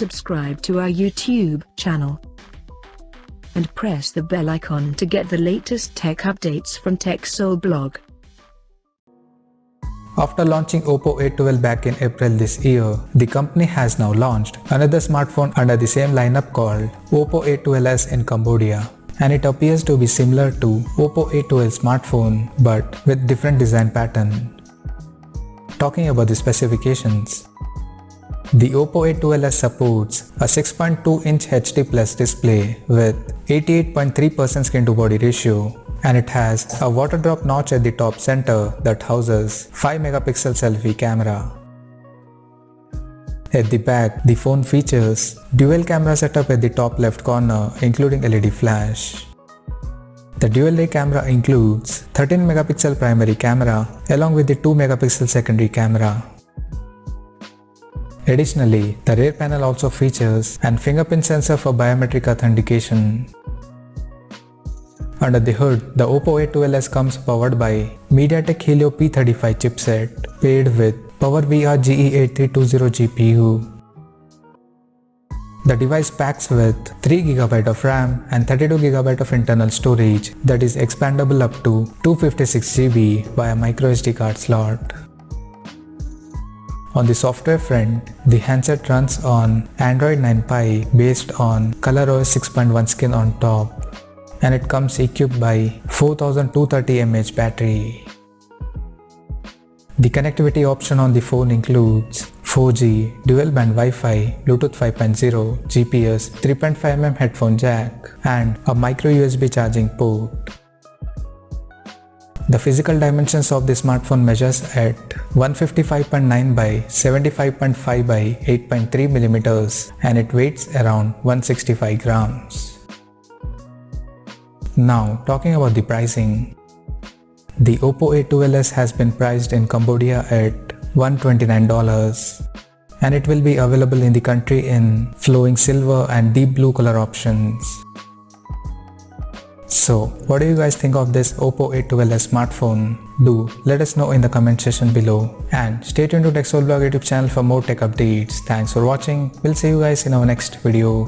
subscribe to our YouTube channel and press the bell icon to get the latest tech updates from TechSole Blog. After launching Oppo A12 back in April this year, the company has now launched another smartphone under the same lineup called Oppo A12s in Cambodia. And it appears to be similar to Oppo A12 smartphone but with different design pattern. Talking about the specifications, the Oppo A12s supports a 6.2-inch HD Plus display with 88.3% skin to body ratio, and it has a water drop notch at the top center that houses 5 megapixel selfie camera. At the back, the phone features dual camera setup at the top left corner including LED flash. The dual ray camera includes 13 megapixel primary camera along with the 2 megapixel secondary camera. Additionally, the rear panel also features an fingerprint sensor for biometric authentication. Under the hood, the Oppo A12s comes powered by MediaTek Helio P35 chipset paired with PowerVR GE8320 GPU. The device packs with 3GB of RAM and 32GB of internal storage that is expandable up to 256GB via microSD card slot. On the software front, the handset runs on Android 9 Pie based on ColorOS 6.1 skin on top, and it comes equipped by 4230 mAh battery. The connectivity option on the phone includes 4G, dual band Wi-Fi, Bluetooth 5.0, GPS, 3.5mm headphone jack, and a micro USB charging port. The physical dimensions of the smartphone measures at 155.9 by 75.5 by 8.3 mm, and it weighs around 165 grams. Now talking about the pricing. The Oppo A12s has been priced in Cambodia at $129, and it will be available in the country in flowing silver and deep blue color options. So what do you guys think of this Oppo A12s smartphone? Do let us know in the comment section below, and stay tuned to TechSole Blog YouTube channel for more tech updates. Thanks for watching. We'll see you guys in our next video.